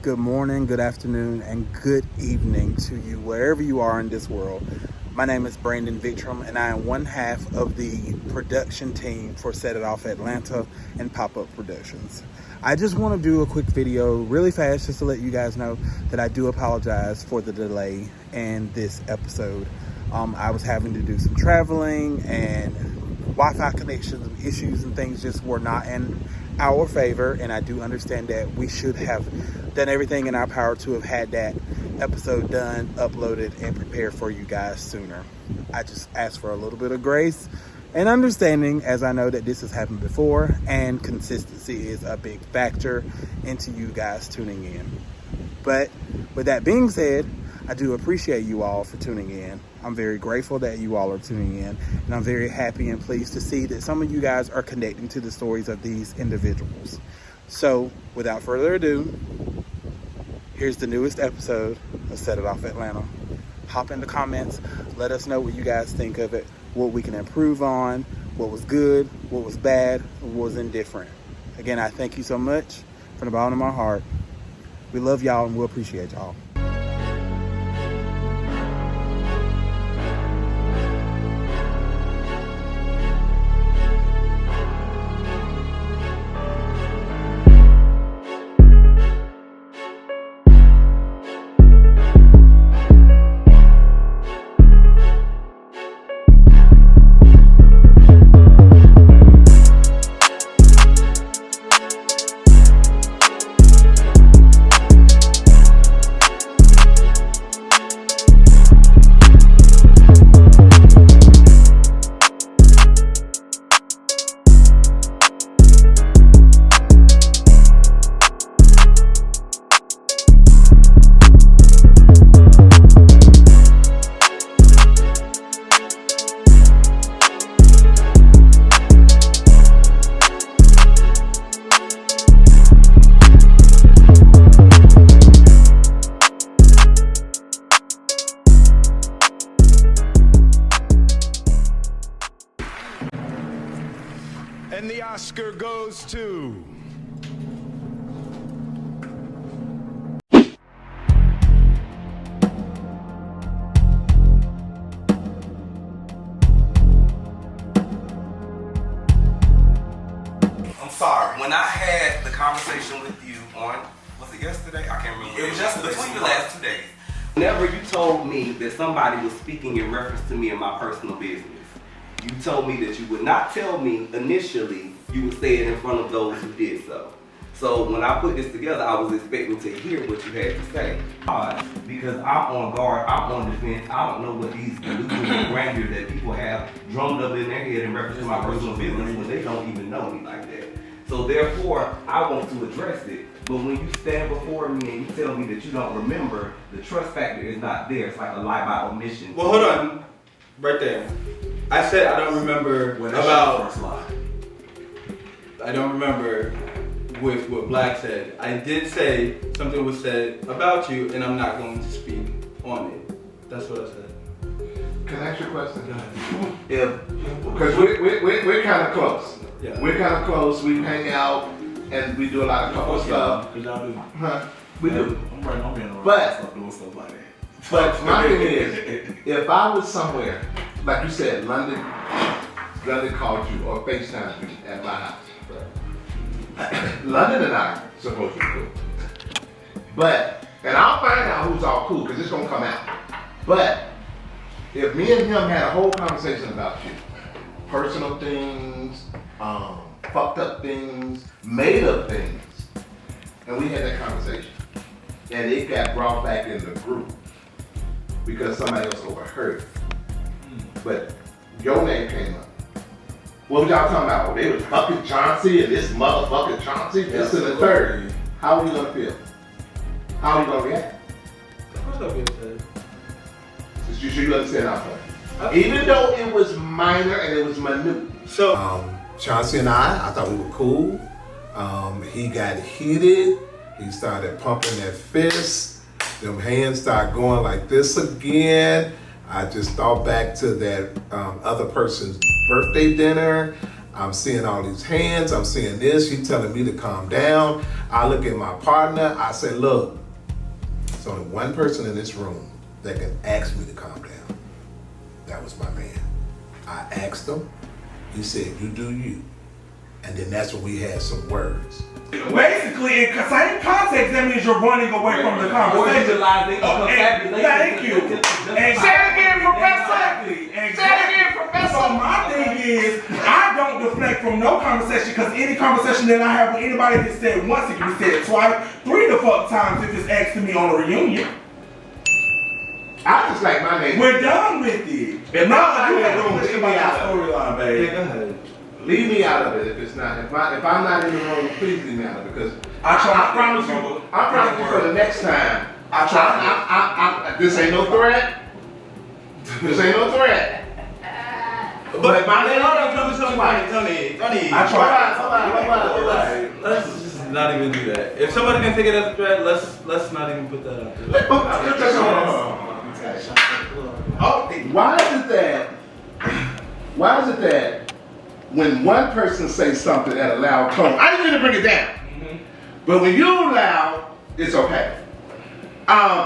good morning, good afternoon, and good evening to you wherever you are in this world. My name is Brandon Victram, and I am one half of the production team for Set It Off Atlanta and Pop-Up Productions. I just want to do a quick video really fast just to let you guys know that I do apologize for the delay in this episode. I was having to do some traveling, and Wi-Fi connections issues and things just were not in our favor, and I do understand that we should have done everything in our power to have had that episode done, uploaded, and prepared for you guys sooner. I just ask for a little bit of grace and understanding, as I know that this has happened before, and consistency is a big factor into you guys tuning in. But with that being said, I do appreciate you all for tuning in. I'm very grateful that you all are tuning in, and I'm very happy and pleased to see that some of you guys are connecting to the stories of these individuals. So, without further ado, here's the newest episode of Set It Off Atlanta. Hop in the comments, let us know what you guys think of it, what we can improve on, what was good, what was bad, what was indifferent. Again, I thank you so much from the bottom of my heart. We love y'all and we appreciate y'all. And the Oscar goes to... I'm sorry. When I had the conversation with you on, was it yesterday? I can't remember. It was just between the last 2 days. Whenever you told me that somebody was speaking in reference to me in my personal business, you told me that you would not tell me initially, you would say it in front of those who did so. So when I put this together, I was expecting to hear what you had to say. Because I'm on guard, I'm on defense, I don't know what these delusions and grandeur that people have drummed up in their head in reference to my personal business when they don't even know me like that. So therefore, I want to address it. But when you stand before me and you tell me that you don't remember, the trust factor is not there. It's like a lie by omission. Well, hold on. Right there. I said I don't remember about... I don't remember with what Black said. I did say something was said about you, and I'm not going to speak on it. That's what I said. Can I ask you a question? Go ahead. Because we're kind of close. Yeah. We're kind of close. We hang out and we do a lot of couple stuff. Cause y'all do. Huh? We do. I'm right. I'm being around. But- Stop doing stuff like that. But my thing is, if I was somewhere, like you said, London called you or FaceTimed you at my house. London and I are supposed to be cool. But, and I'll find out who's all cool because it's going to come out. But, if me and him had a whole conversation about you, personal things, fucked up things, made up things, and we had that conversation, and it got brought back in the group because somebody else overheard it. But your name came up. What was y'all talking about? They was fucking Chauncey and this motherfucking Chauncey, this and the third. How are you gonna feel? How are you gonna react? Of course I'll be upset. You sure you understand how fun? Even though it was minor and it was minute. So, Chauncey and I thought we were cool. He got heated. He started pumping that fist. Them hands started going like this again. I just thought back to that other person's birthday dinner. I'm seeing all these hands, I'm seeing this, she's telling me to calm down. I look at my partner, I say, look, there's only one person in this room that can ask me to calm down. That was my man. I asked him, he said, you do you. And then that's when we had some words. Basically, in the same context, that means you're running away from the conversation. Thank you. And Say it again, Professor. Exactly. Say it again, Professor. So my thing is, I don't deflect from no conversation because any conversation that I have with anybody gets said once, it can be said twice, 3 the fuck times if it's asked to me on a reunion. I just like my name. We're done with it. If Now you not, have to leave question me about out the of it. storyline, baby. Yeah, go ahead. Leave me out of it if it's not. If I'm not in the room, please leave me out of it because I promise you for the next time. This ain't no threat. This ain't no threat. But my name. Tony. I tried. Hold on. Let's just not even do that. If somebody can take it as a threat, let's not even put that out there. Why is it that when one person says something at a loud tone, I didn't mean to bring it down, but when you're loud, it's okay.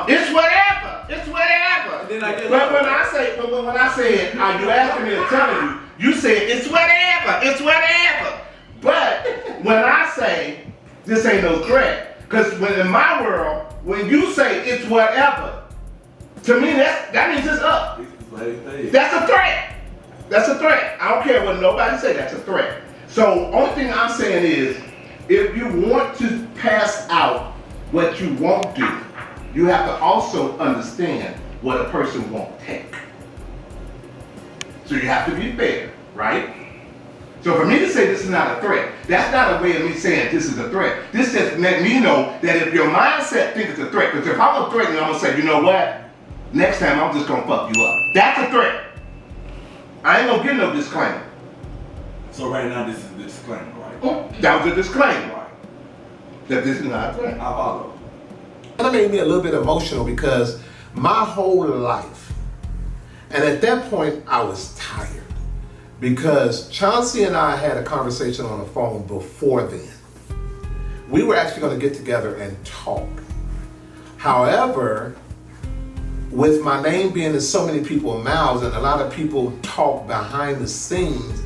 It's whatever. It's whatever. Then I get But when I say it, you asking me to tell you, you say it's whatever. It's whatever. But when I say this ain't no threat, because in my world, when you say it's whatever, to me that means it's up. That's a threat. That's a threat. I don't care what nobody say. That's a threat. So only thing I'm saying is, if you want to pass out what you won't do, you have to also understand what a person won't take. So you have to be fair, right? So for me to say this is not a threat, that's not a way of me saying this is a threat. This just let me know that if your mindset thinks it's a threat, because if I'm gonna threaten you, I'm gonna say, you know what? Next time I'm just gonna fuck you up. That's a threat. I ain't gonna give no disclaimer. So right now, this is the disclaimer, right? That was a disclaimer. Right. That this is not a threat. I follow. And that made me a little bit emotional because my whole life, and at that point I was tired because Chauncey and I had a conversation on the phone before then. We were actually going to get together and talk. However, with my name being in so many people's mouths and a lot of people talk behind the scenes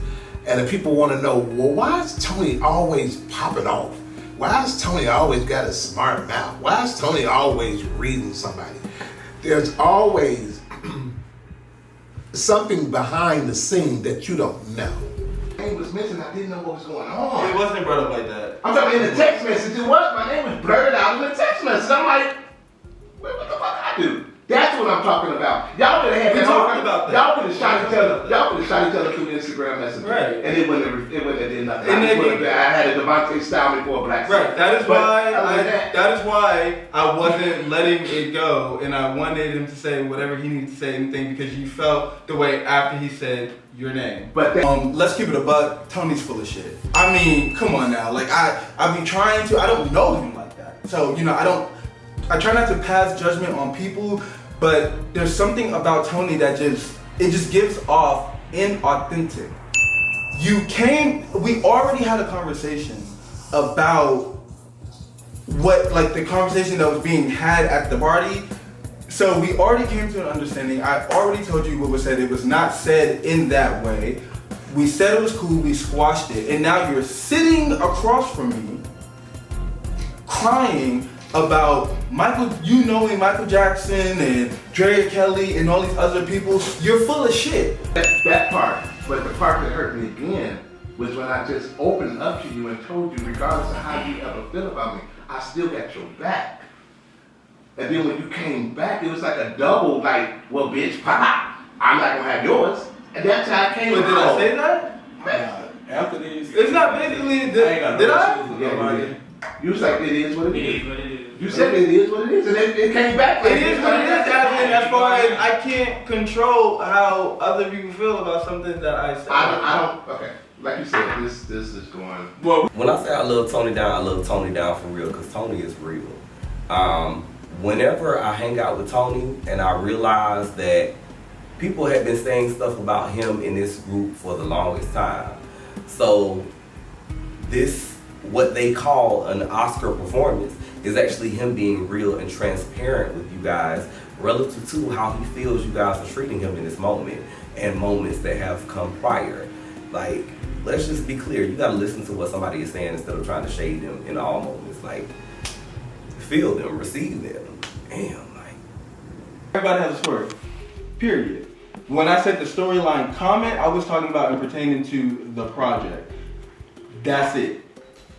and the people want to know, well, why is Tony always popping off? Why is Tony always got a smart mouth? Why is Tony always reading somebody? There's always something behind the scene that you don't know. My name was mentioned, I didn't know what was going on. It wasn't brought up like that. I'm talking in the text message, it was. My name was blurted out in the text message. I'm like, what the fuck I do? That's what I'm talking about. Y'all could have had We that talked whole- about that. Y'all could have shot each other. Y'all could have shot each other through Instagram Messenger. Right. And it wouldn't have did nothing. And I had a Devontae style before Black. Right. That is But why. other than That is why I wasn't letting it go, and I wanted him to say whatever he needed to say, anything, because you felt the way after he said your name. But then, Let's keep it a buck. Tony's full of shit. I mean, come on now. Like I be trying to. I don't know him like that. So I try not to pass judgment on people, but there's something about Tony that just gives off inauthentic. We already had a conversation about the conversation that was being had at the party. So we already came to an understanding. I already told you what was said. It was not said in that way. We said it was cool, we squashed it, and now you're sitting across from me crying about you knowing Michael Jackson and Dre Kelly and all these other people. You're full of shit. that part, but the part that hurt me again was when I just opened up to you and told you, regardless of how you ever feel about me, I still got your back. And then when you came back, it was like a double, like, well, bitch, pop, I'm not gonna have yours. And that's how I came But did out. I say that? After this, It's not basically. Did I? You was like, it is what it is. You said it is what it is, and it came back. Like, It is what it is, Jasmine. As far as I can't control how other people feel about something that I said. I don't. Okay, like you said, this is going. Well, when I say I love Tony down for real, because Tony is real. Whenever I hang out with Tony and I realize that people have been saying stuff about him in this group for the longest time, So this, what they call an Oscar performance, is actually him being real and transparent with you guys relative to how he feels you guys are treating him in this moment and moments that have come prior. Like, let's just be clear, you gotta listen to what somebody is saying instead of trying to shade them in all moments. Like, feel them, receive them. Damn, like. Everybody has a story, period. When I said the storyline comment, I was talking about and pertaining to the project. That's it.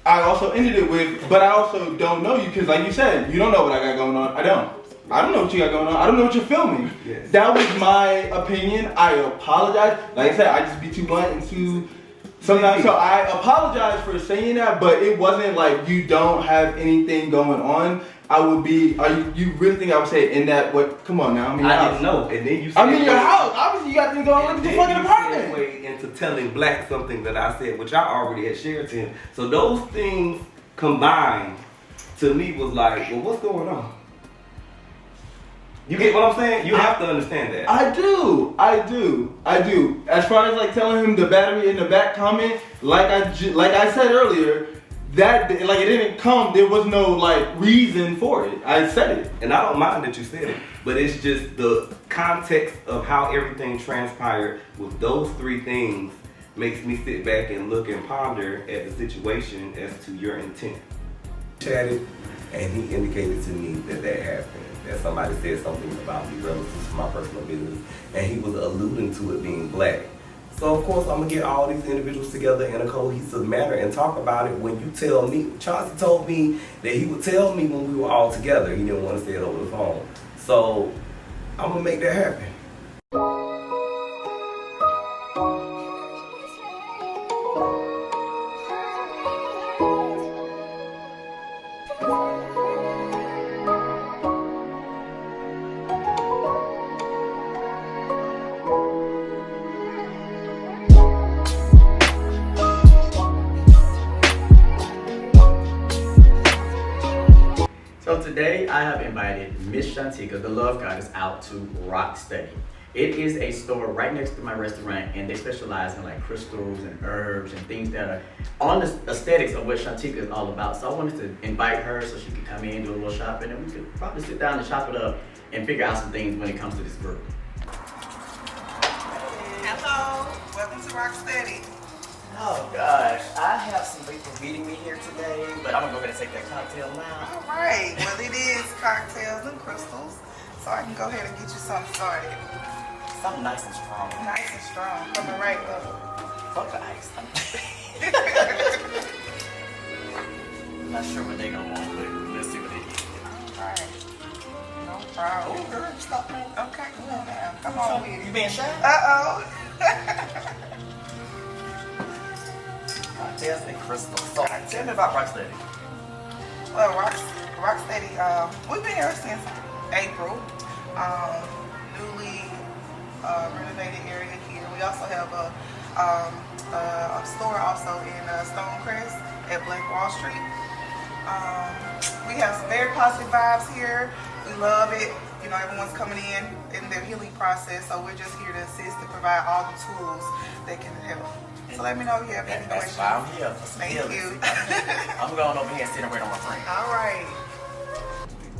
I also ended it with, but I also don't know you, because like you said, you don't know what I got going on. I don't know what you got going on. I don't know what you're filming. Yes. That was my opinion. I apologize. Like I said, I just be too blunt and too sometimes. So I apologize for saying that, but it wasn't like you don't have anything going on. I would be. You really think I would say in that? What? Come on now. I didn't know, and then you said, I'm in your house. Obviously, you got things going on in the fucking apartment. Way into telling Black something that I said, which I already had shared to him. So those things combined to me was like, well, what's going on? You get what I'm saying? You have to understand that. I do. As far as like telling him the battery in the back comment, like I said earlier, that like it didn't come. There was no like reason for it. I said it, and I don't mind that you said it, but it's just the context of how everything transpired with those three things makes me sit back and look and ponder at the situation as to your intent. Chatted, and he indicated to me that happened. That somebody said something about me relative to my personal business, and he was alluding to it being Black. So of course I'm gonna get all these individuals together in a cohesive manner and talk about it. When you tell me, Chauncey told me that he would tell me when we were all together. He didn't want to say it over the phone. So I'm gonna make that happen. So today I have invited Miss Shantika, the love goddess, out to Rock Steady. It is a store right next to my restaurant, and they specialize in like crystals and herbs and things that are on the aesthetics of what Shantika is all about. So I wanted to invite her so she could come in, do a little shopping, and we could probably sit down and shop it up and figure out some things when it comes to this group. Hello, welcome to Rock Steady. Oh gosh, I have some people meeting me here today, but I'm gonna go ahead and take that cocktail now. All right, well it is cocktails and crystals, so I can go ahead and get you something started. Something nice and strong. Nice and strong, coming right up. Fuck the ice. I'm not sure what they're gonna want, but let's see what they get. All right, no problem. Oh girl, stop playing. Okay, come on now, come on with You it. being shy? Uh-oh. Cocktails and crystals. So tell me about Rock Steady. Well, Rock Steady, we've been here since April. Newly renovated area here. We also have a store also in Stonecrest at Black Wall Street. We have some very positive vibes here. We love it. You know, everyone's coming in their healing process, so we're just here to assist and provide all the tools that can help. So let me know if you have any That's questions. why I'm here for some Thank healing. you. I'm going over here and sitting right on my friend. All right.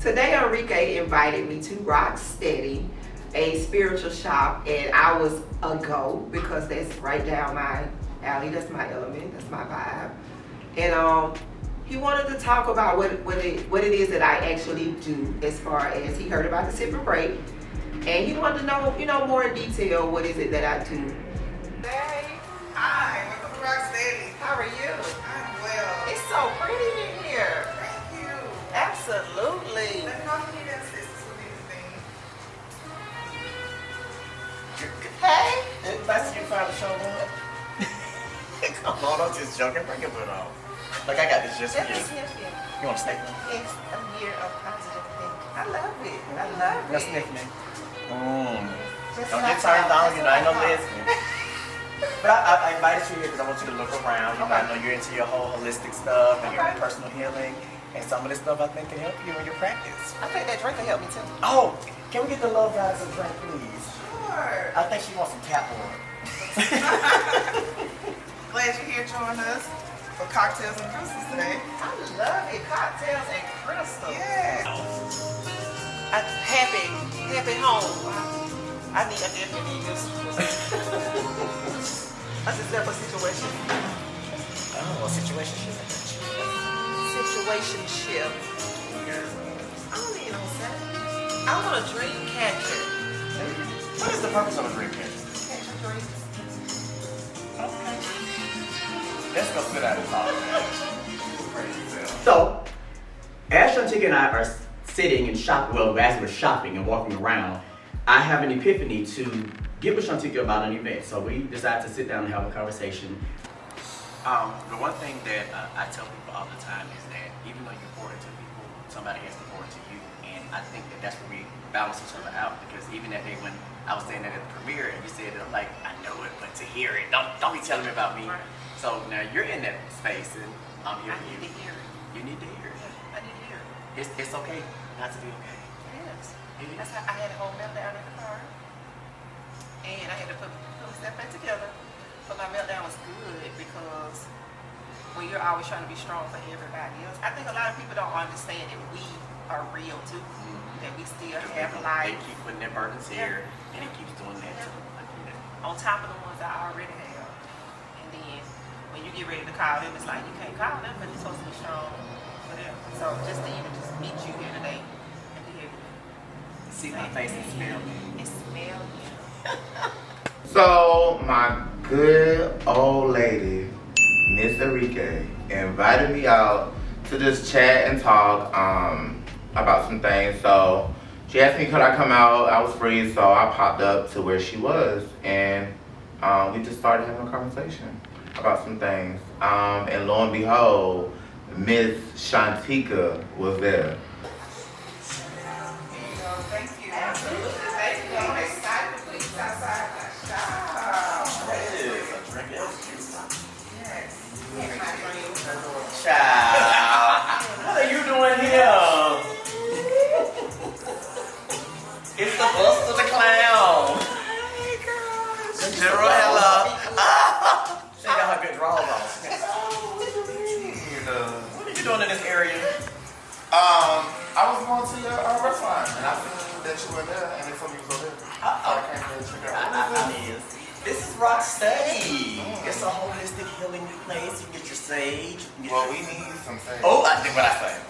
Today Enrique invited me to Rock Steady, a spiritual shop, and I was a go because that's right down my alley. That's my element. That's my vibe. And he wanted to talk about what it is that I actually do, as far as he heard about the sip and break, and he wanted to know, more in detail what is it that I do. Hey. Hi. Welcome to Rock Steady. How are you? I'm well. It's so pretty in here. Thank you. Absolutely. Let me know if you need assistance with anything. Hey. Nice to you finally showed up. Come on, I'm just joking. Bring your butt on. Look, I got this just for you. You want to sniff me? It's a year of positive thinking. I love it. I love No it. sniff me. Just Don't like get turned that. on, you know, I ain't no Just like lesbian. But I invited you here because I want you to look around. You know, I know you're into your whole holistic stuff and your Okay. personal healing. And some of this stuff I think can help you in your practice. I think that drink will help me too. Oh, can we get the love goddess a drink, please? Sure. I think she wants some tap water. glad you're here joining us for cocktails and crystals today. I love it. Cocktails and crystals. Yeah. Happy home. I definitely need this. That's just that for situation. Oh, a situationship. Situationship. I don't need no sex. I want a dream catcher. What is the purpose of a dream catcher? Catch a dream. Okay. Let's go sit down and talk. So, as Shantika and I are sitting and as we're shopping and walking around, I have an epiphany to get with Shantika about an event. So we decided to sit down and have a conversation. The one thing that I tell people all the time is that even though you pour into people, somebody has to pour into you. And I think that that's where we balance each other out. Because even that day when I was saying that at the premiere and you said it, I'm like, I know it, but to hear it, don't be telling me about me. Right. So now you're in that space and I'm here for you. I need to hear it. You need to hear it. I need to hear it. It's okay not to be okay. Yes. That's how I had a whole meltdown in the car. And I had to put myself back together. But my meltdown was good because when you're always trying to be strong for everybody else, I think a lot of people don't understand that we are real too. That we still have life. They keep putting their burdens here and it keeps doing that too. On top of the ones I already have. And then when you get ready to call them, it's like you can't call them because you're supposed to be strong for them. So just to even just meet you here today and to hear see my face and smell me. And smell you. So my good old lady, Miss Enrique, invited me out to just chat and talk about some things. So she asked me could I come out. I was free, so I popped up to where she was, and we just started having a conversation about some things. And lo and behold, Miss Shantika was there. Thank you. Absolutely. Thank you. I'm excited to put you outside my shop. That is a drink. Yes. Here's my dream. Child, what are you doing here? It's the bust of the clown. Hey, girl. General, hello. She got her good draws on. What are you doing in this area? I was going to your restaurant, and I seen that you were there, and they told me you was over there. So I came here to check out. I mean, this is Rock Study. It's a holistic healing place. You get your sage. You get Well, we need some sage. Oh, I think what I say.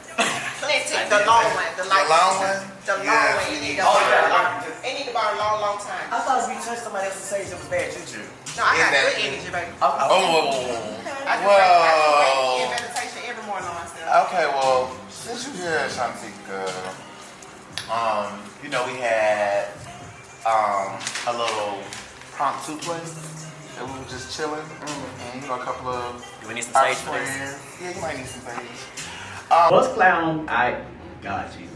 The long one. The The long one? The long Yes, one. we You need need to Oh, burn yeah. a long. It need to burn a long, long time. I thought if you touched somebody else's sage, it was bad juju. No, I got good Exactly. energy, baby. Oh, I do Reiki and meditation every morning on myself. okay, well, since you're here, Shantika, you know, we had a little promptu place, and we were just chilling, and you know, a couple of Do we need some our sage for this? friends. Yeah, you might need some sage. Buzz Clown, God Jesus.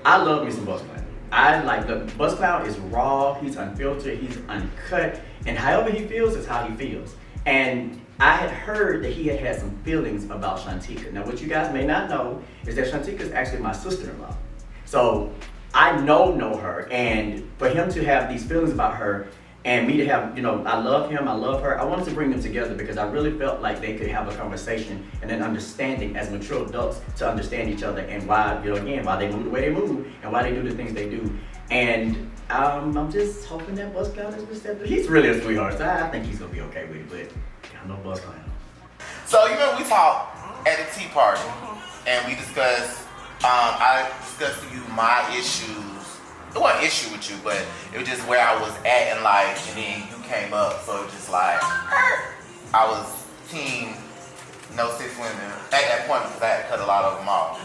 I love me some Buzz Clown. I like the Buzz Clown is raw, he's unfiltered, he's uncut, and however he feels is how he feels. And I had heard that he had had some feelings about Shantika. Now, what you guys may not know is that Shantika is actually my sister-in-law. So I know her, and for him to have these feelings about her, and me to have, you know, I love him, I love her. I wanted to bring them together because I really felt like they could have a conversation and an understanding as mature adults to understand each other and why, you know, again, why they move the way they move and why they do the things they do. And I'm just hoping that Buzz Clown is receptive. He's really a sweetheart, so I think he's gonna be okay with it, but I know Buzz Clown. So, you know, we talked at a tea party, and we discussed, I discussed to you my issues. It wasn't an issue with you, but it was just where I was at in life, and then you came up, so it was just like, I was team no 6 women at that point because I had to cut a lot of them off.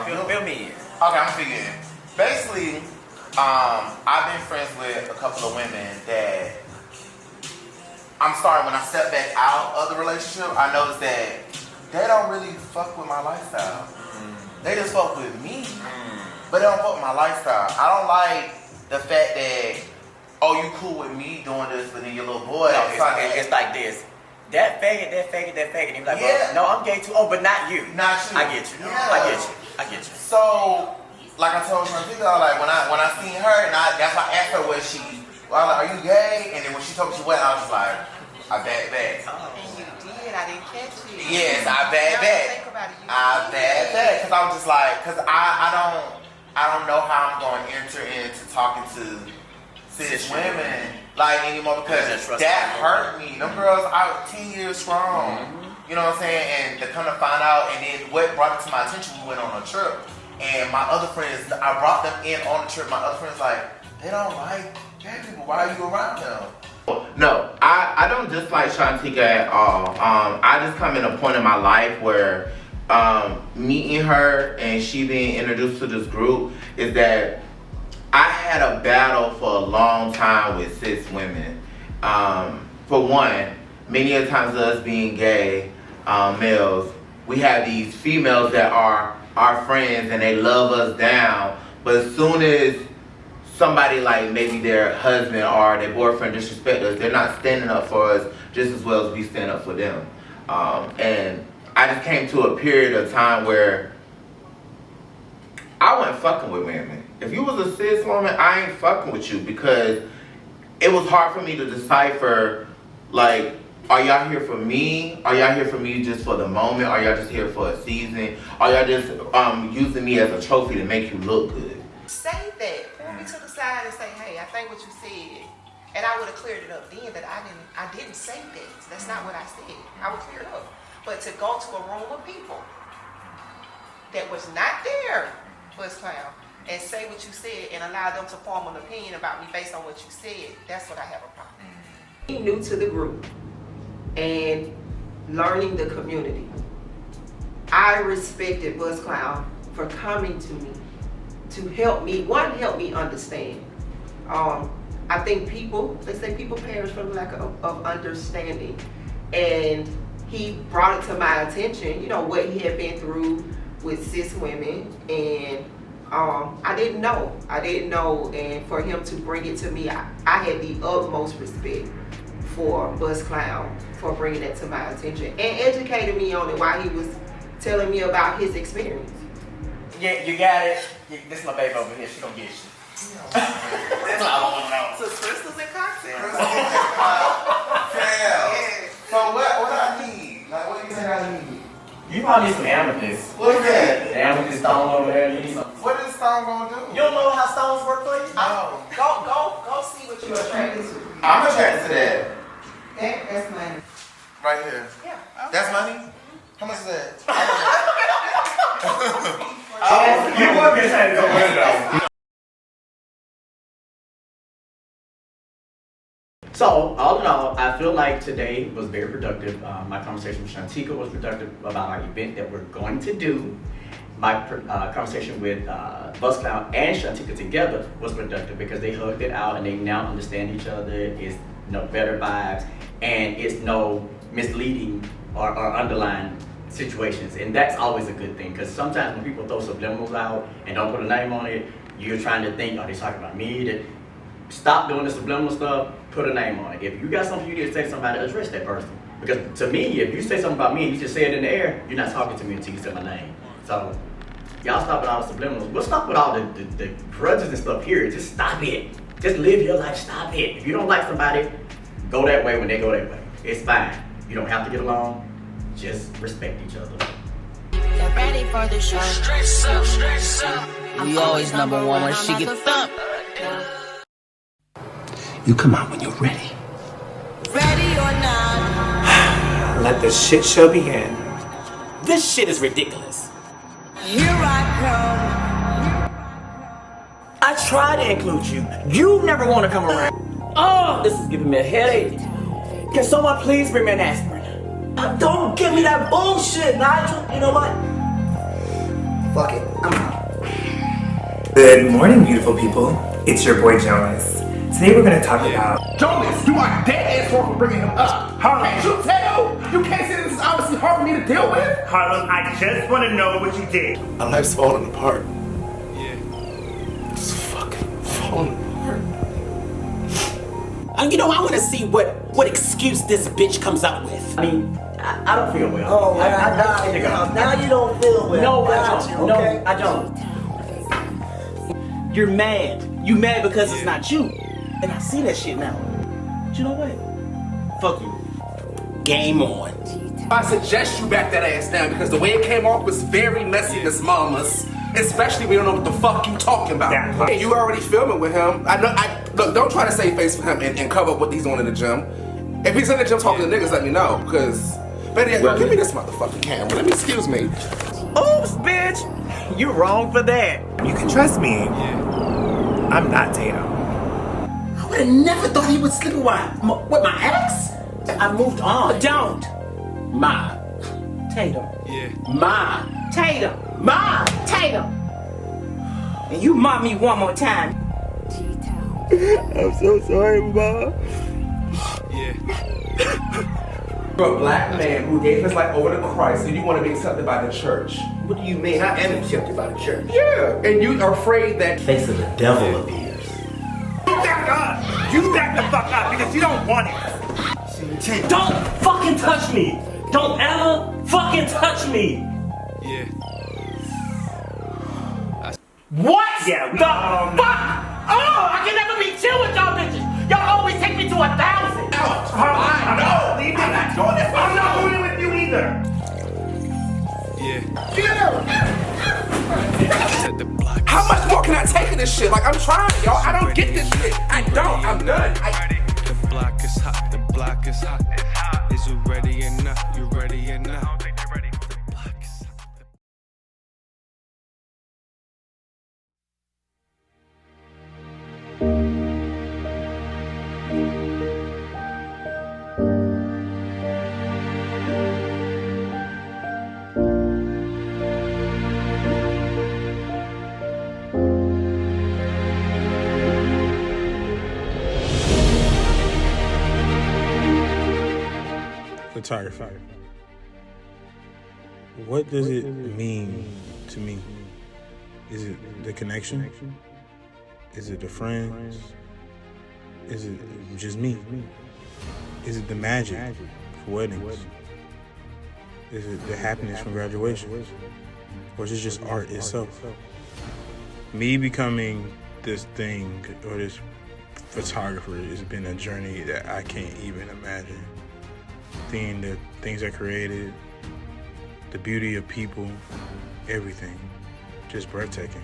Fill me in. Okay, I'm figuring. Basically, I've been friends with a couple of women that I'm sorry, when I step back out of the relationship, I noticed that they don't really fuck with my lifestyle. They just fuck with me, but they don't fuck with my lifestyle. I don't like the fact that, oh, you cool with me doing this, but then your little boy. No, it's like this. That faggot. And you're like, Yeah. well, no, I'm gay too. Oh, but not you. Not you. I get you. Yeah. I get you. So, like I told Shantika, like when I seen her, and that's why I asked her was she. Well, I was like, are you gay? And then when she told me she wasn't, I was just like, I back. And you catch it. Yes, I bad that. I bad that because I'm just like, because I don't know how I'm going to enter into talking to cis women like anymore because that hurt me. Them girls out 10 years strong. You know what I'm saying? And to come to find out, and then what brought it to my attention, we went on a trip. And my other friends, I brought them in on the trip. My other friends like, they don't like gay people. Why are you around them? No, I don't dislike Shantika at all. I just come in a point in my life where meeting her and she being introduced to this group is that I had a battle for a long time with cis women. For one, many of the times us being gay males, we have these females that are our friends and they love us down, but as soon as somebody like maybe their husband or their boyfriend disrespect us, they're not standing up for us just as well as we stand up for them. And I just came to a period of time where I wasn't fucking with women. If you was a cis woman, I ain't fucking with you because it was hard for me to decipher, like, are y'all here for me? Are y'all here for me just for the moment? Are y'all just here for a season? Are y'all just using me as a trophy to make you look good? Say that. Pull me to the side and say, hey, I think what you said. And I would have cleared it up then that I didn't say that. That's not what I said. I would clear it up. But to go to a room of people that was not there, Buzz Clown, and say what you said and allow them to form an opinion about me based on what you said, that's what I have a problem. Being new to the group and learning the community, I respected Buzz Clown for coming to me to help me, help me understand. I think they say people perish from lack of understanding. And he brought it to my attention, you know, what he had been through with cis women, and I didn't know, and for him to bring it to me, I had the utmost respect for Buzz Clown for bringing that to my attention and educating me on it while he was telling me about his experience. Yeah, you got it. This is my baby over here. She gonna get you. That's all I want to know. So crystals and cocktails. So what I need? Like, what do you think I need? You probably need some amethyst. What is that? The amethyst stone over there. You need some. What is stone gonna do? You don't know how stones work for you? No. Go see what you're attracted to. I'm attracted to that. That's money. Right here. Yeah. That's money? How much is that? You would be trying to go with it though. So, all in all, I feel like today was very productive. My conversation with Shantika was productive about our event that we're going to do. My conversation with Buzz Clown and Shantika together was productive because they hugged it out and they now understand each other. It's better vibes and it's no misleading or underlying situations, and that's always a good thing because sometimes when people throw subliminals out and don't put a name on it, you're trying to think, are they talking about me? Stop doing the subliminal stuff, put a name on it. If you got something you need to say to somebody, address that person. Because to me, if you say something about me and you just say it in the air, you're not talking to me until you say my name. So y'all stop with all the subliminals. We'll stop with all the grudges and stuff here. Just stop it. Just live your life, stop it. If you don't like somebody, go that way when they go that way. It's fine. You don't have to get along. Just respect each other. Get ready for the show. Stress up. We always number one when she gets up. You come out when you're ready. Ready or not. Let the shit show begin. This shit is ridiculous. Here I come. I try to include you. You never want to come around. Oh, this is giving me a headache. Can someone please bring me an aspirin? Don't give me that bullshit, Nigel. You know what? Fuck it. I'm out. Good morning, beautiful people. It's your boy Jonas. Today we're going to talk about... Jonas, you are dead ass wrong for bringing him up. Can't you tell? You can't say this is obviously hard for me to deal with. Harlem, I just want to know what you did. Our life's falling apart. Yeah. It's fucking falling apart. And I want to see what excuse this bitch comes up with. I mean, I don't feel well. Oh, now you don't feel well. No, I don't. Okay? No, I don't. You're mad. You mad because it's not you. And I see that shit now. But you know what? Fuck you. Game on. I suggest you back that ass down because the way it came off was very messy, Miss Mamas. Especially we don't know what the fuck you talking about. And you already filming with him. Look, don't try to save face for him and cover up what he's doing in the gym. If he's in the gym talking to niggas, let me know. Because, better yet, give me this motherfucking camera. Let me, excuse me. Oops, bitch! You wrong for that. You can trust me. I'm not Tatum. I would have never thought he would sleep with my ex. I moved on. Don't. Ma. Tatum. Yeah. Ma. Tatum. Ma. Tatum. And you mock me one more time. I'm so sorry, Ma. Yeah. You're a black man who gave his life over to Christ and you want to be accepted by the church. What do you mean? I am accepted by the church. Yeah. And you are afraid that... Face of the devil appears. Back up! You back the fuck up because you don't want it. Don't fucking touch me! Don't ever fucking touch me! Yeah. What? Yeah, the fuck? Oh, I can never be chill with y'all bitches! Y'all always take me to 1,000! I know! I'm not doing this! I'm not doing it with you either! Yeah. Get out! How much more can I take of this shit? Like, I'm trying, y'all. I don't get this shit. I don't. I'm done. The block is hot. The block is hot. Is you ready or not? You ready or not? The block is hot. Photography. What does it mean to me? Is it the connection? Is it the friends? Is it just me? Is it the magic for weddings? Is it the happiness from graduation? Or is it just art itself? Me becoming this thing or this photographer has been a journey that I can't even imagine. The things I created, the beauty of people, everything, just breathtaking.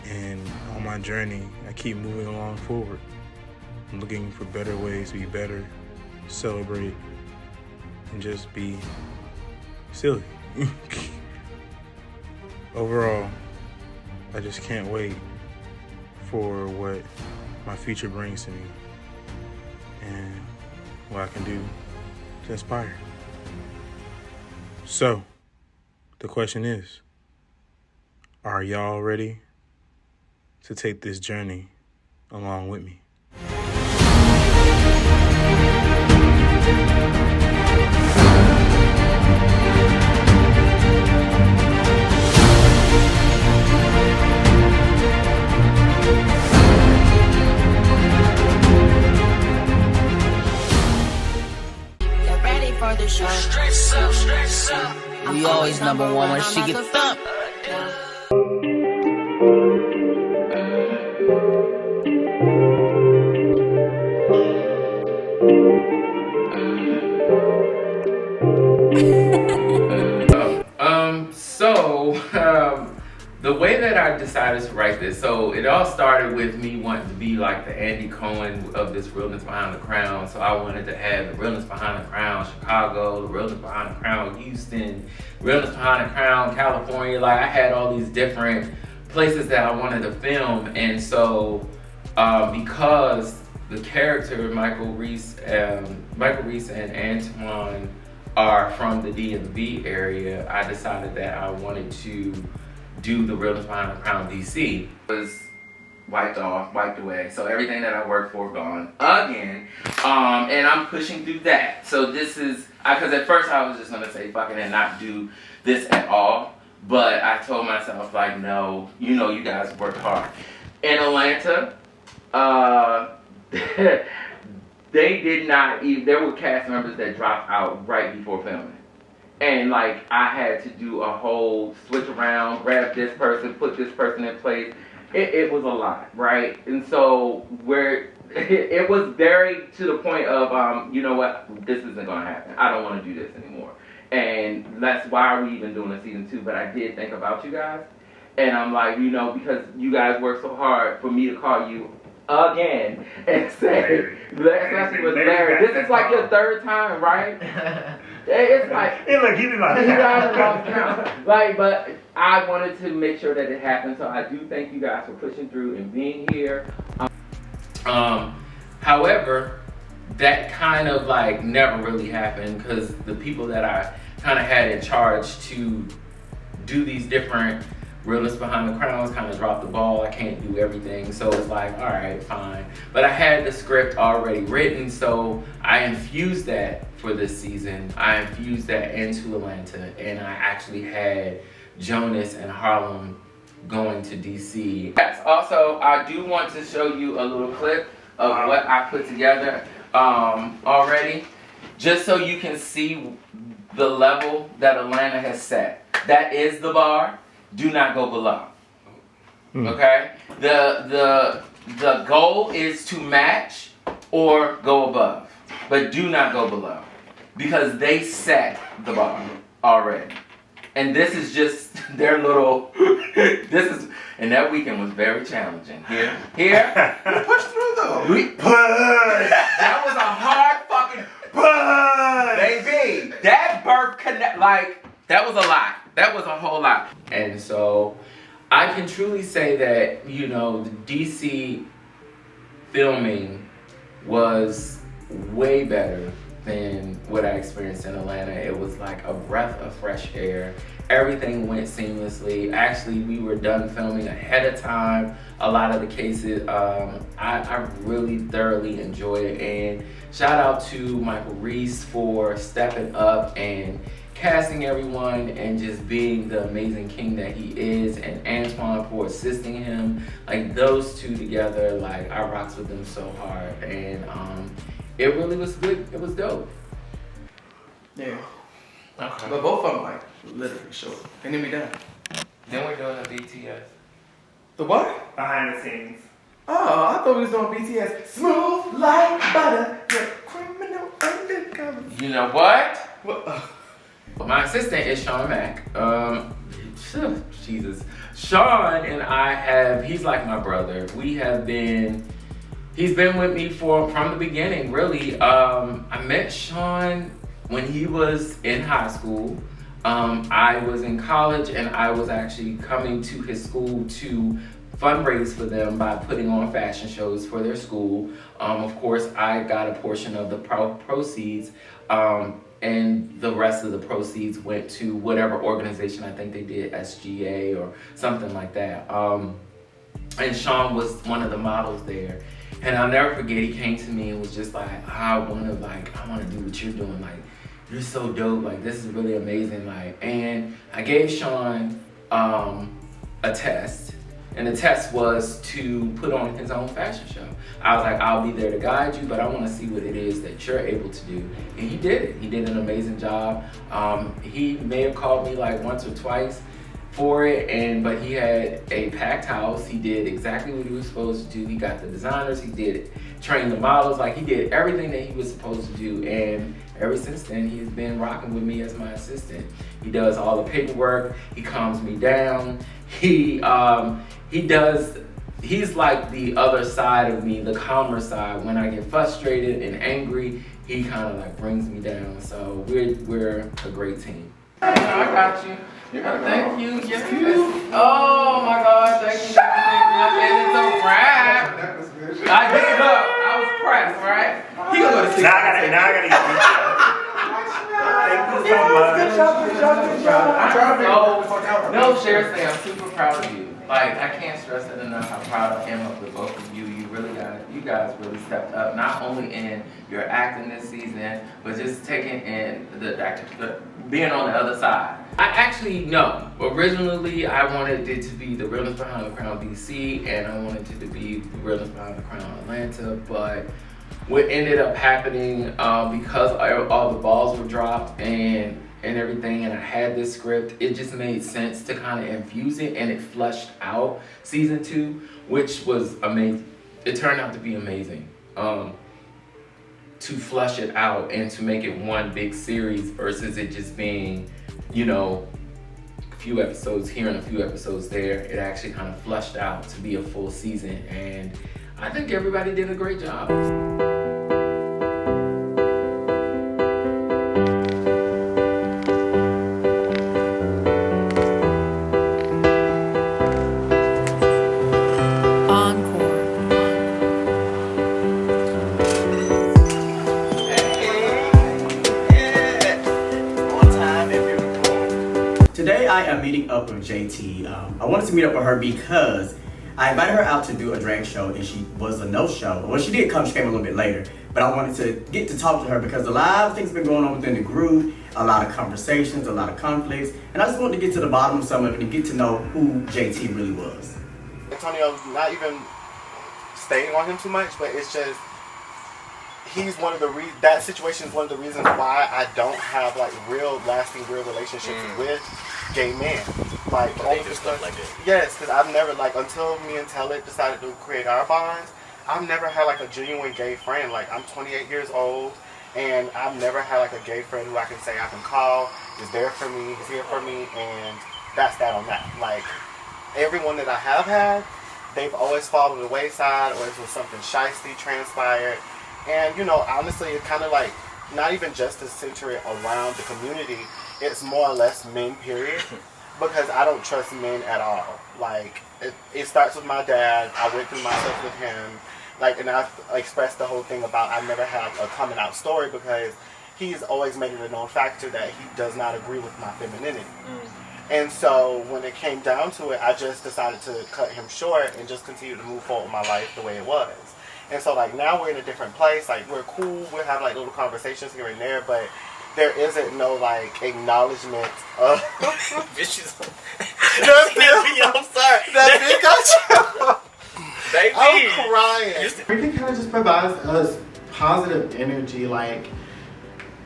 And on my journey, I keep moving along forward. I'm looking for better ways to be better, celebrate, and just be silly. Overall, I just can't wait for what my future brings to me and what I can do to inspire. So, the question is, are y'all ready to take this journey along with me? Stress up. We always number one when she gets up. The way that I decided to write this, so it all started with me wanting to be like the Andy Cohen of this Realness Behind the Crown. So I wanted to have the Realness Behind the Crown Chicago, the Realness Behind the Crown Houston, Realness Behind the Crown California. Like I had all these different places that I wanted to film. And so because the character Michael Reese and Antoine are from the DMV area, I decided that I wanted to do the Realness Behind the Crown DC. It was wiped away. So everything that I worked for gone again. And I'm pushing through that. So this is, because at first I was just gonna say fuck it and not do this at all. But I told myself like, no, you know you guys worked hard. In Atlanta, they did not even, there were cast members that dropped out right before filming. And like I had to do a whole switch around, grab this person, put this person in place. It was a lot, right? And so it was very to the point of, you know what, this isn't going to happen. I don't want to do this anymore. And that's why we even doing a season 2. But I did think about you guys. And I'm like, you know, because you guys work so hard for me to call you again and say, especially with Larry, this is like your 3rd time, right? It's like, like, but I wanted to make sure that it happened. So I do thank you guys for pushing through and being here. However, that kind of like never really happened because the people that I kind of had in charge to do these different Realness Behind the Crowns kind of dropped the ball. I can't do everything. So it's like, all right, fine. But I had the script already written, so I infused that for this season. I infused that into Atlanta, and I actually had Jonas and Harlem going to DC. Yes, also, I do want to show you a little clip of what I put together already, just so you can see the level that Atlanta has set. That is the bar. Do not go below. Okay? The goal is to match or go above, but do not go below because they set the bar already. And this is just their little, and that weekend was very challenging. Here. We pushed through though. That was a hard fucking push. Baby, that birth connect, like, that was a lot. That was a whole lot. And so I can truly say that, you know, the DC filming was way better than what I experienced in Atlanta. It was like a breath of fresh air. Everything went seamlessly. Actually, we were done filming ahead of time. A lot of the cases, I really thoroughly enjoyed it. And shout out to Michael Reese for stepping up and casting everyone and just being the amazing king that he is, and Antoine for assisting him. Like, those two together, like, I rocks with them so hard, and it really was good. It was dope. Yeah. Okay. But both of them, like, literally short. And then we done. Then we're doing the BTS. The what? Behind the scenes. Oh, I thought we was doing BTS. Smooth like butter, the criminal undercover. You know what? What? My assistant is Sean Mack. Jesus. Sean and I he's like my brother. He's been with me from the beginning, really. I met Sean when he was in high school. I was in college and I was actually coming to his school to fundraise for them by putting on fashion shows for their school. Of course, I got a portion of the proceeds. And the rest of the proceeds went to whatever organization, I think they did SGA or something like that. And Sean was one of the models there. And I'll never forget, he came to me and was just like, I want to do what you're doing. Like, you're so dope. Like, this is really amazing. Like, and I gave Sean a test. And the test was to put on his own fashion show. I was like, I'll be there to guide you, but I want to see what it is that you're able to do. And he did it. He did an amazing job. He may have called me like once or twice for it, but he had a packed house. He did exactly what he was supposed to do. He got the designers. He did train the models. Like, he did everything that he was supposed to do. And ever since then, he's been rocking with me as my assistant. He does all the paperwork. He calms me down. He's like the other side of me, the calmer side. When I get frustrated and angry, he kind of like brings me down. So we're a great team. I got you. Thank you. Yes. Oh my God, thank you. I'm so proud. I did. Look, I was pressed, right? He gonna go to sleep. Now I gotta Good job. No, seriously, I'm super proud of you. Like, I can't stress it enough how proud I am of the both of you. You guys really stepped up, not only in your acting this season, but just taking in the being on the other side. I actually, no. Originally, I wanted it to be the Realness Behind the Crown DC, and I wanted it to be the Realness Behind the Crown Atlanta, but what ended up happening, because all the balls were dropped and everything, and I had this script, it just made sense to kind of infuse it, and it flushed out season 2, which was amazing. It turned out to be amazing. to flush it out and to make it one big series versus it just being, you know, a few episodes here and a few episodes there. It actually kind of flushed out to be a full season, and I think everybody did a great job. Today I am meeting up with JT. I wanted to meet up with her because I invited her out to do a drag show and she was a no-show. Well, she did come, she came a little bit later. But I wanted to get to talk to her because a lot of things have been going on within the group, a lot of conversations, a lot of conflicts, and I just wanted to get to the bottom of some of it and get to know who JT really was. Antonio, not even staying on him too much, but it's just, he's one of the that situation is one of the reasons why I don't have like lasting relationships with gay men. Like all the stuff like that. Yes, because I've never until me and Tellet decided to create our bonds, I've never had like a genuine gay friend. Like I'm 28 years old and I've never had like a gay friend who I can say I can call, is there for me, is here for me, and that's that on that. Like everyone that I have had, they've always fallen to the wayside or it's when something shiesty transpired. And, you know, honestly, it's kind of like, not even just to center it around the community, it's more or less men, period. Because I don't trust men at all. Like, it starts with my dad. I went through myself with him. Like, and I've expressed the whole thing about I've never had a coming out story because he's always made it a known factor that he does not agree with my femininity. And so when it came down to it, I just decided to cut him short and just continue to move forward with my life the way it was. And so like now we're in a different place, like we're cool, we'll have like little conversations here and there, but there isn't no like acknowledgement of Vicious. I'm sorry. That Baby. I'm crying. Freaking kind of just provides us positive energy. Like,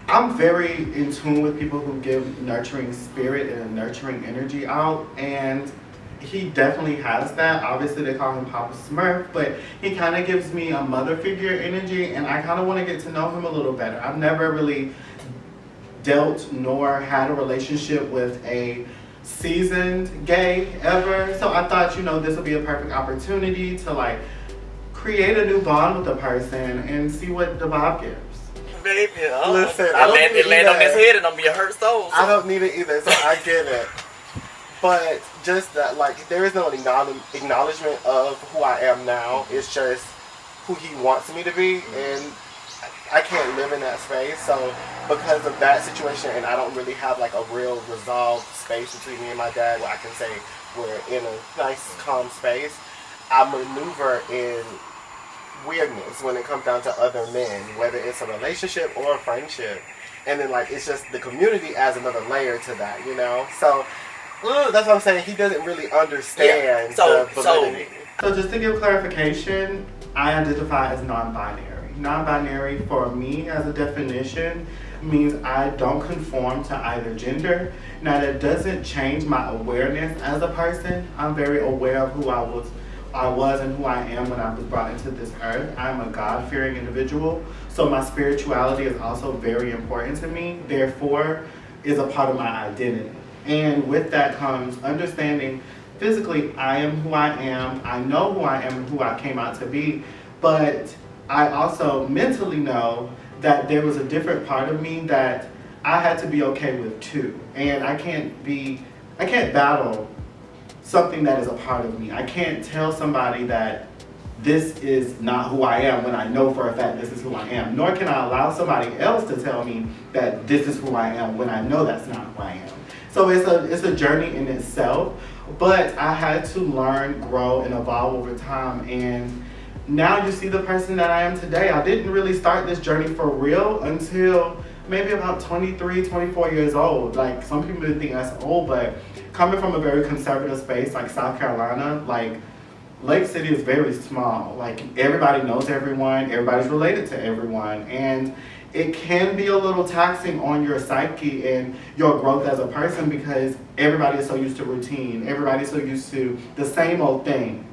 I'm very in tune with people who give nurturing spirit and nurturing energy out, and he definitely has that. Obviously, they call him Papa Smurf, but he kind of gives me a mother figure energy, and I kind of want to get to know him a little better. I've never really dealt nor had a relationship with a seasoned gay ever, so I thought, you know, this would be a perfect opportunity to like create a new bond with a person and see what the vibe gives. Baby, listen, I land on his head and I'm gonna hurt soul. I don't need it either, so I get it. But just that, like, there is no acknowledgement of who I am now. It's just who he wants me to be, and I can't live in that space. So because of that situation, and I don't really have like a real resolved space between me and my dad where I can say we're in a nice, calm space, I maneuver in weirdness when it comes down to other men, whether it's a relationship or a friendship. And then like it's just the community adds another layer to that, you know? So that's what I'm saying. He doesn't really understand the validity. So just to give clarification, I identify as non-binary. Non-binary for me as a definition means I don't conform to either gender. Now that doesn't change my awareness as a person. I'm very aware of who I was and who I am when I was brought into this earth. I'm a God-fearing individual, so my spirituality is also very important to me, therefore is a part of my identity. And with that comes understanding physically I am who I am, I know who I am and who I came out to be, but I also mentally know that there was a different part of me that I had to be okay with too. And I can't battle something that is a part of me. I can't tell somebody that this is not who I am when I know for a fact this is who I am. Nor can I allow somebody else to tell me that this is who I am when I know that's not who I am. So it's a journey in itself, but I had to learn, grow, and evolve over time. And now you see the person that I am today. I didn't really start this journey for real until maybe about 23, 24 years old. Like, some people think that's old, but coming from a very conservative space like South Carolina, like Lake City is very small. Like, everybody knows everyone, everybody's related to everyone, and it can be a little taxing on your psyche and your growth as a person because everybody is so used to routine. Everybody's so used to the same old thing.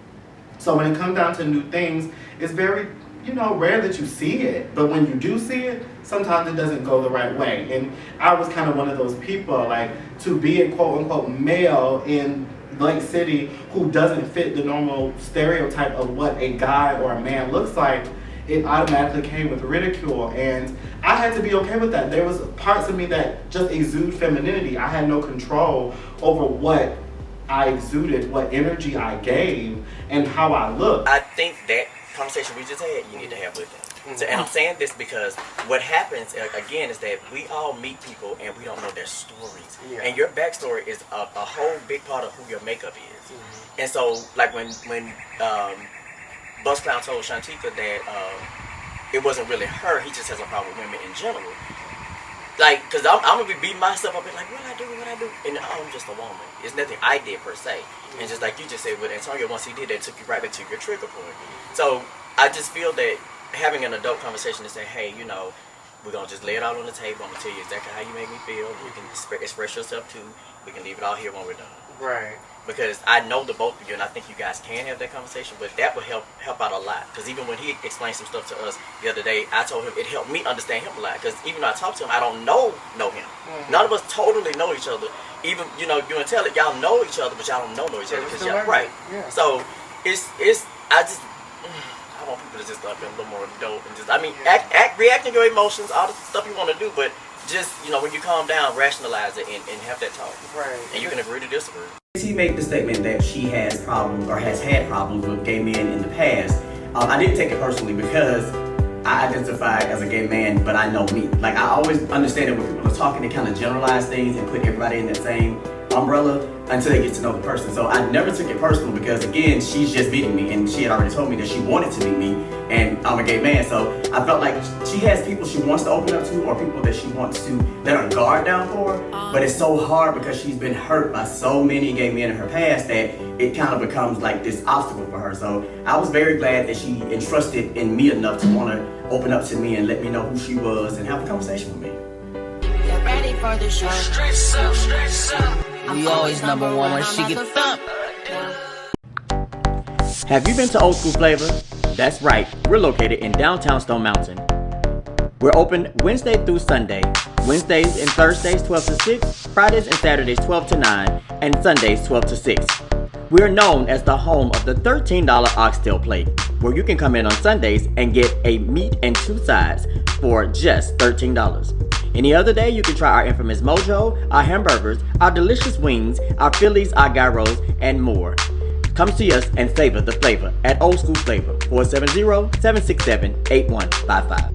So when it comes down to new things, it's very, rare that you see it. But when you do see it, sometimes it doesn't go the right way. And I was kind of one of those people, like, to be a quote unquote male in Lake City who doesn't fit the normal stereotype of what a guy or a man looks like, it automatically came with ridicule. And I had to be okay with that. There was parts of me that just exude femininity. I had no control over what I exuded, what energy I gave, and how I looked. I think that conversation we just had, you need to have with them. So, and I'm saying this because what happens, again, is that we all meet people and we don't know their stories. Yeah. And your backstory is a whole big part of who your makeup is. And so, like when Bus Clown told Shantika that it wasn't really her, he just has a problem with women in general. Like, because I'm going to be beating myself up and like, what I do? And I'm just a woman. It's nothing I did per se. And just like you just said with Antonio, once he did that, it took you right back to your trigger point. So I just feel that having an adult conversation to say, hey, we're going to just lay it out on the table. I'm going to tell you exactly how you make me feel. You can express yourself too. We can leave it all here when we're done. Right. Because I know the both of you, and I think you guys can have that conversation, but that would help out a lot. Because even when he explained some stuff to us the other day, I told him it helped me understand him a lot. Because even though I talked to him, I don't know him. None of us totally know each other. Even, you and tell it, y'all know each other, but y'all don't know each other. Because y'all, right. Yeah. So, I want people to just be a little more adult and just, react to your emotions, all the stuff you want to do, but just, when you calm down, rationalize it and have that talk. Right. And you can agree to disagree. He made the statement that she has problems or has had problems with gay men in the past. I didn't take it personally because I identify as a gay man, but I know me. Like, I always understand that when people are talking, they kind of generalize things and put everybody in that same umbrella until they get to know the person. So I never took it personal because, again, she's just meeting me, and she had already told me that she wanted to meet me, and I'm a gay man. So I felt like she has people she wants to open up to or people that she wants to let her guard down for, but it's so hard because she's been hurt by so many gay men in her past that it kind of becomes like this obstacle for her. So I was very glad that she entrusted in me enough to want to open up to me and let me know who she was and have a conversation with me. Get ready for the show. Stress up, stress up. We always number one when she get thumped. Have you been to Old School Flavor? That's right, we're located in downtown Stone Mountain. We're open Wednesday through Sunday. Wednesdays and Thursdays 12 to 6, Fridays and Saturdays 12 to 9, and Sundays 12 to 6. We are known as the home of the $13 oxtail plate, where you can come in on Sundays and get a meat and 2 sides for just $13. Any other day, you can try our infamous mojo, our hamburgers, our delicious wings, our Phillies, our gyros, and more. Come see us and savor the flavor at Old School Flavor, 470-767-8155.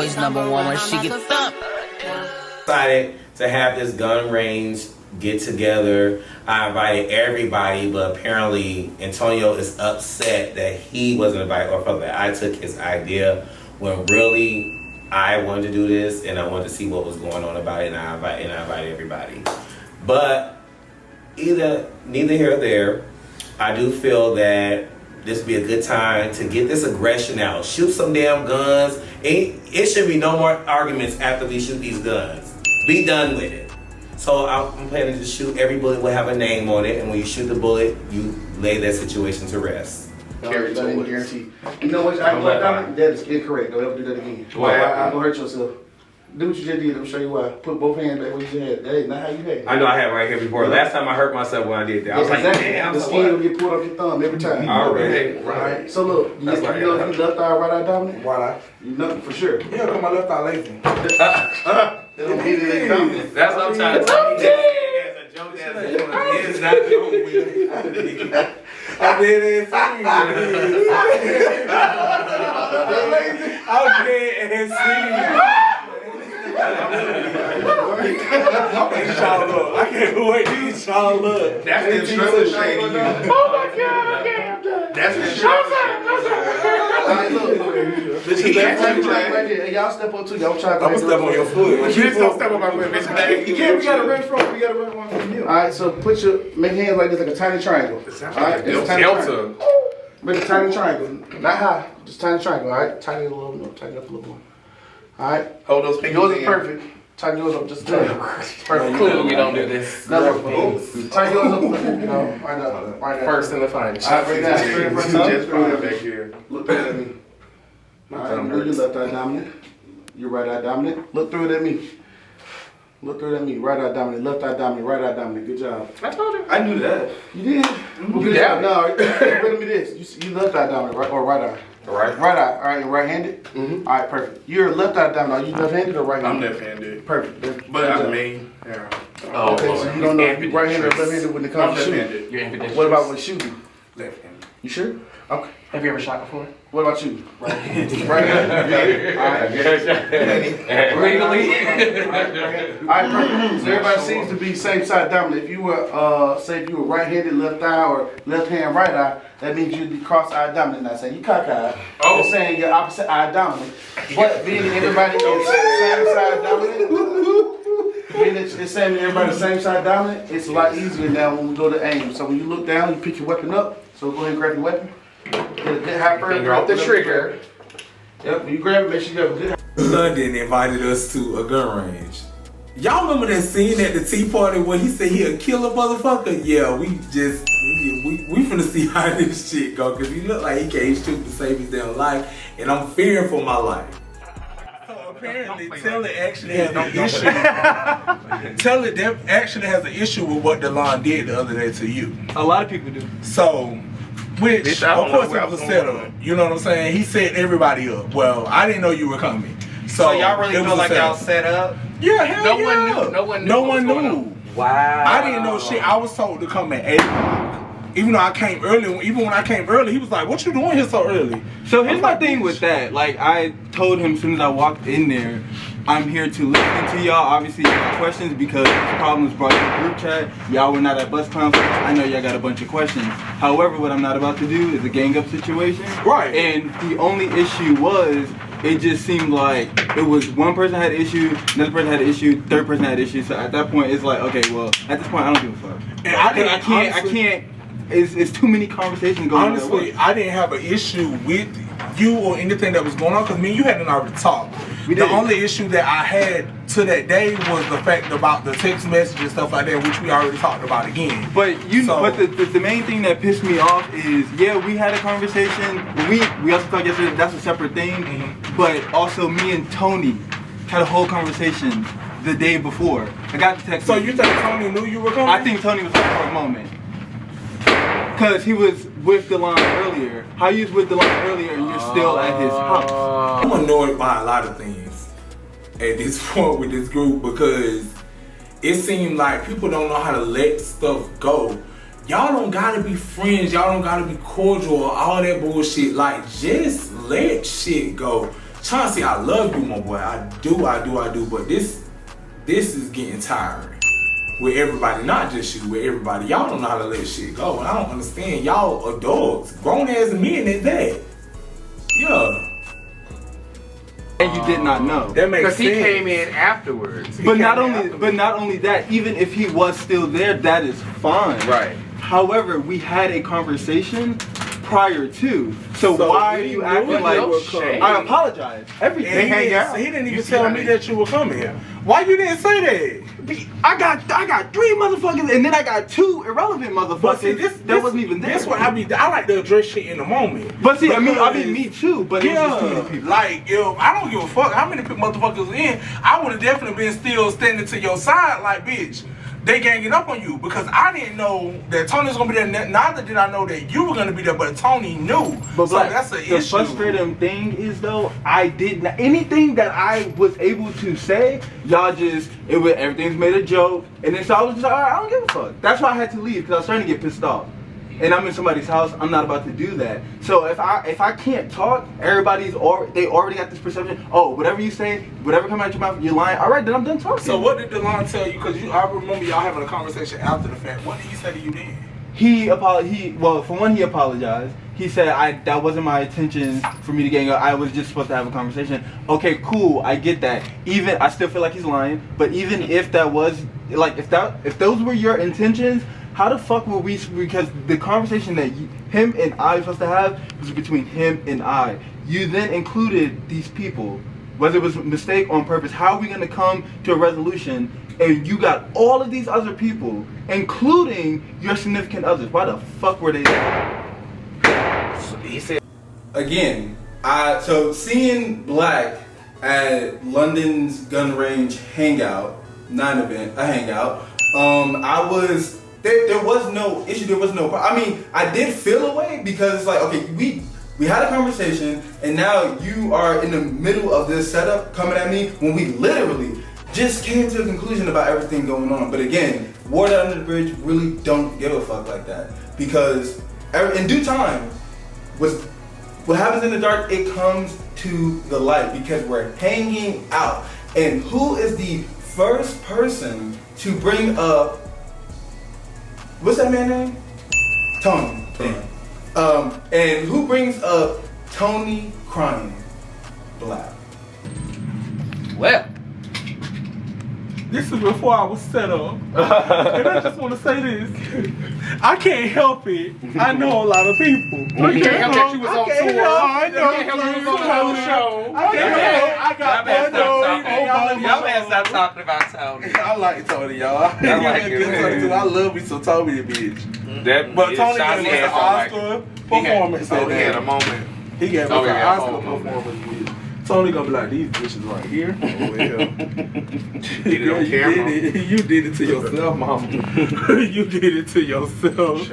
always number one when she get thumped. Decided to have this gun range get together. I invited everybody, but apparently Antonio is upset that he wasn't invited, or felt that I took his idea when really I wanted to do this and I wanted to see what was going on about it, and I invited everybody. But neither here or there, I do feel that this would be a good time to get this aggression out. Shoot some damn guns. It should be no more arguments after we shoot these guns. Be done with it. So I'm planning to shoot. Every bullet will have a name on it, and when you shoot the bullet, you lay that situation to rest. Guarantee. You know what? That is incorrect. Don't ever do that again. Why? I'm gonna hurt yourself. Do what you just did. Let me show you why. Put both hands back where you had. That is not how you had it. I know I had it right here before. Last time I hurt myself when I did that. I was like, damn. The skin will get pulled off your thumb every time. Already. Right. So look, you know you left eye, right eye dominant? Right eye. You know for sure. Yeah, cause my left eye lazy. They don't need it dominant. That's what I'm trying to tell you. As a joke, it's not joke. I did it. I'm dead and serious. I can't wait to eat y'all up. That's the trouble shading you. Oh my God, okay, I'm done. That's the trouble Alright, look. Right there. Hey, y'all step on too. Y'all try to. I'm gonna step on your foot. Bitch, don't step on my foot, bitch. You can't. We gotta run from. We gotta run one from you. All right. So make hands like this, like a tiny triangle. All right. It's a tiny triangle. Make a tiny triangle. Not high. Just tiny triangle. All right. Tighten it a little bit. Tighten it up a little more. All right. Hold those fingers. Yours is perfect. Tighten yours up just a little. Perfect. Clearly, we don't do this. Tighten yours up. Right now. First in the final. All right. Right now. Straight in front of you. Just fine back here. Look through it at me. All right. You know your left eye dominant. Your right eye dominant. Look through it at me. Look through it at me. Right eye dominant. Left eye dominant. Right eye dominant. Good job. I told you. I knew that. You did? Well, good job. No, let me this. You left eye dominant, right? Or right eye? Right. Right eye. All right, right-handed? Mm-hmm. All right, perfect. You're left eye dominant. Are you left-handed or right-handed? I'm left-handed. Perfect. But I mean, yeah. Oh, okay, so you don't know if you're right-handed or left-handed when it comes to shooting? You're ambidextrous. What about when shooting? Left-handed. You sure? Okay. Have you ever shot before? What about you? Right-handed. Right-handed. All right. Legally. All right, perfect. So everybody seems to be same side dominant. If you were, say if you were right-handed left eye or left hand right eye, that means you'd be cross-eye dominant. Not saying you cock-eyed. You're saying you're opposite eye dominant. But being that everybody is same side dominant, being that it's saying everybody same side dominant, it's a lot easier now when we go to aim. So when you look down, you pick your weapon up. So go ahead and grab your weapon. Get a good high burn. Finger off the trigger. Yep, when you grab it, make sure you have a good. London invited us to a gun range. Y'all remember that scene at the tea party when he said he'll kill a motherfucker? Yeah, we finna see how this shit go, cause he look like he can't shoot to save his damn life, and I'm fearing for my life. So apparently, Telly actually has an issue. Telly actually has an issue with what Delon did the other day to you. A lot of people do. So. Which, of course, it was a setup. You know what I'm saying? He set everybody up. Well, I didn't know you were coming. So y'all really feel like y'all set up? Yeah, hell no yeah. One knew. No one knew. Wow. I didn't know shit. I was told to come at 8 o'clock. Even though I came early, even when I came early, he was like, "What you doing here so early?" So here's my thing with that. Like, I told him as soon as I walked in there, I'm here to listen to y'all. Obviously, you got questions because problems brought to the group chat. Y'all were not at bus conference. I know y'all got a bunch of questions. However, what I'm not about to do is a gang up situation. Right. And the only issue was, it just seemed like it was one person had an issue, another person had an issue, third person had an issue. So at that point, it's like, okay, well, at this point, I don't give a fuck. And I can't. It's too many conversations going on. Honestly, I didn't have an issue with you or anything that was going on because me and you hadn't already talked. The only issue that I had to that day was the fact about the text message and stuff like that, which we already talked about again. But the main thing that pissed me off is, yeah, we had a conversation. We also talked yesterday. That's a separate thing. Mm-hmm. But also, me and Tony had a whole conversation the day before. I got the text. So you think Tony knew you were coming? I think Tony was there for a moment. Because he was with DeLon earlier. How you was with DeLon earlier and you're still at his house? I'm annoyed by a lot of things at this point with this group because it seems like people don't know how to let stuff go. Y'all don't gotta be friends. Y'all don't gotta be cordial or all that bullshit. Like, just let shit go. Chauncey, I love you, my boy. I do. But this is getting tiring. With everybody, not just you, with everybody. Y'all don't know how to let shit go. And I don't understand. Y'all adults, grown ass men at that. Yeah. And you did not know. That makes sense. Because he came in afterwards. But not only that, even if he was still there, that is fine. Right. However, we had a conversation prior to. So why are you acting like I apologize? Everything. He didn't even tell me that you were coming here. Why you didn't say that? I got 3 motherfuckers, and then I got 2 irrelevant motherfuckers. But see, that wasn't even there. That's what I like to address shit in the moment. But see, I mean, me too. But it was just too many people. Like, I don't give a fuck how many motherfuckers in. I would have definitely been still standing to your side, like, bitch. They ganging up on you because I didn't know that Tony was gonna be there. Neither did I know that you were gonna be there, but Tony knew. But so that's an issue. The frustrating thing is though, I did not anything that I was able to say. Y'all just everything's made a joke, and then so I was just like, all right, I don't give a fuck. That's why I had to leave because I was starting to get pissed off. And I'm in somebody's house. I'm not about to do that. So if I can't talk, they already got this perception. Oh, whatever you say, whatever comes out your mouth, you're lying. All right, then I'm done talking. So what did DeLon tell you? Because I remember y'all having a conversation after the fact. What did he say to you then? Well, for one, he apologized. He said that wasn't my intention for me to gang up. I was just supposed to have a conversation. Okay, cool. I get that. Even I still feel like he's lying. But even if that was if those were your intentions. How the fuck were we? Because the conversation that him and I were supposed to have was between him and I. You then included these people, whether it was a mistake or on purpose. How are we gonna come to a resolution? And you got all of these other people, including your significant others. Why the fuck were they there? So he said again. So seeing Black at London's gun range hangout, a hangout. There was no issue. There was no. I mean, I did feel a way because it's like, okay, we had a conversation, and now you are in the middle of this setup coming at me when we literally just came to a conclusion about everything going on. But again, water under the bridge really don't give a fuck like that because in due time, what happens in the dark, it comes to the light because we're hanging out. And who is the first person to bring up? What's that man's name? Tony. And who brings up Tony crying? Black. Well, this is before I was set up. And I just want to say this. I can't help it. I know a lot of people. You can't help that you was on tour. I know. You can't help that you was on the whole show. I got Y'all better stop talking about Tony. I like Tony, y'all. I like it. I love me some Tony, bitch. But Tony gave us an Oscar performance. He had a moment. He gave us an Oscar performance, bitch. Tony gonna be like, these bitches right here. Oh, well. Did it on camera. You did it to yourself, mama. You did it to yourself.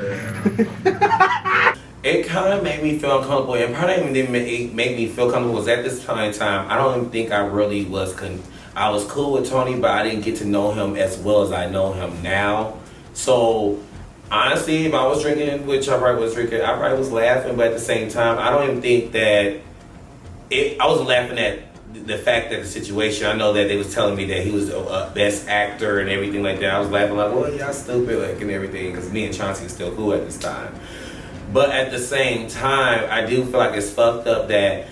It kind of made me feel uncomfortable, and part of it didn't make me feel comfortable was at this point in time, I don't even think I really was, I was cool with Tony, but I didn't get to know him as well as I know him now. So, honestly, if I was drinking, which I probably was drinking, I probably was laughing, but at the same time, I don't even think that I was laughing at the fact that the situation, I know that they was telling me that he was a best actor and everything like that. I was laughing like, well, y'all stupid, like, and everything, because me and Chauncey were still cool at this time. But at the same time, I do feel like it's fucked up that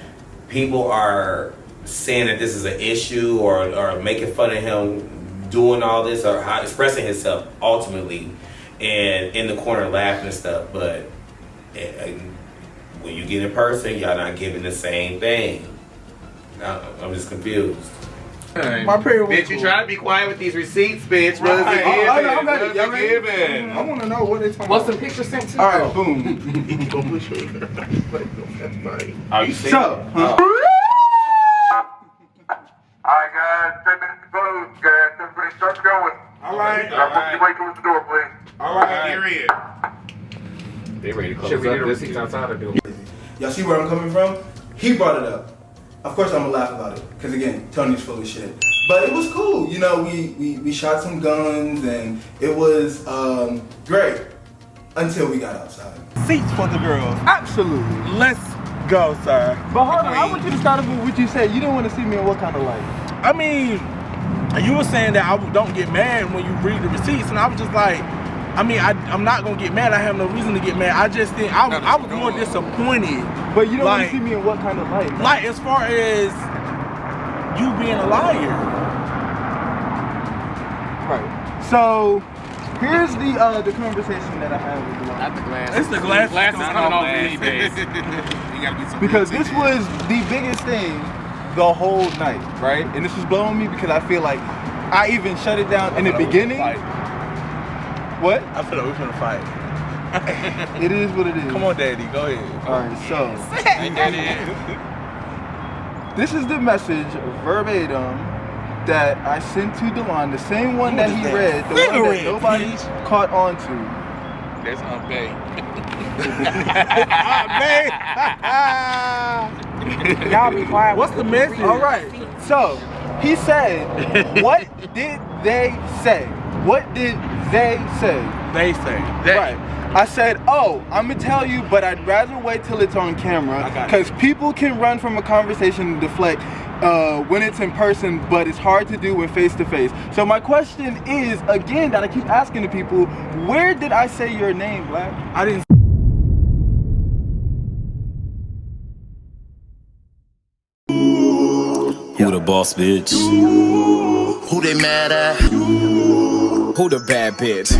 people are saying that this is an issue or making fun of him doing all this or expressing himself ultimately and in the corner laughing and stuff. But when you get in person, y'all not giving the same thing. I'm just confused. My parents. Bitch, you trying to be quiet with these receipts, bitch. What is it giving? I want to know what it's talking What's about. the picture sent to you? All right, boom. Are you serious? So, Alright guys, 10 minutes to close, guys. Everybody start going. Alright. You wait till the door, please. Alright. You're in. They ready to close up this. He's outside of doing. y'all see where I'm coming from? He brought it up. Of course I'm gonna laugh about it, because again, Tony's full of shit. But it was cool, you know, we shot some guns and it was great until we got outside. Seats for the girls, absolutely. Let's Go, sir. But hold on, I want you to start off with what you said. You didn't want to see me in what kind of light? I mean, you were saying that I don't get mad when you read the receipts, and I was just like, I mean, I'm not gonna get mad. I have no reason to get mad. I just think I was more disappointed. But you don't want to see me in what kind of light? Like as far as you being a liar. Right. So here's the conversation that I had with the Not the glass. It's the glass. Glasses coming off these days. You gotta be because this was the biggest thing the whole night, right? And this was blowing me because I feel like I even shut it down in the beginning. What? I feel like we're gonna fight. It is what it is. Come on, Daddy, go ahead. All right, so this is the message verbatim that I sent to Delon, the same one that he read, the one that nobody caught on to. That's unpaid. Y'all be quiet. What's the message? All right. So he said, "What did they say? What did they say?" They say. Right. I said, "Oh, I'm gonna tell you, but I'd rather wait till it's on camera because people can run from a conversation and deflect when it's in person, but it's hard to do when face to face." So my question is, again, that I keep asking to people, where did I say your name, Black? I didn't. Who the boss, bitch? Who they mad at? Who the bad bitch?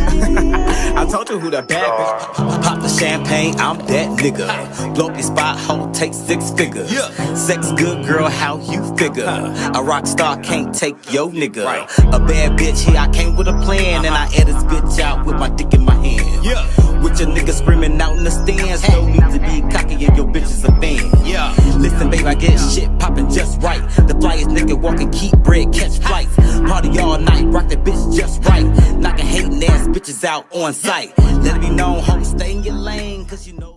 I told you who the bad bitch. Pop the champagne, I'm that nigga. Blow up your spot, hoe, take 6 figures. Sex good, girl, how you figure? A rock star can't take your nigga. A bad bitch, here I came with a plan, and I air this bitch out with my dick in my hand. With your nigga screaming out in the stands, no need to be cocky if your bitch is a fan. Listen, babe, I get shit poppin' just right. The flyest nigga walking, keep bread, catch flights. Party all night, rock the bitch just right. Knocking hating ass bitches out on sight. Let it be known, ho, stay in your lane, cause you know.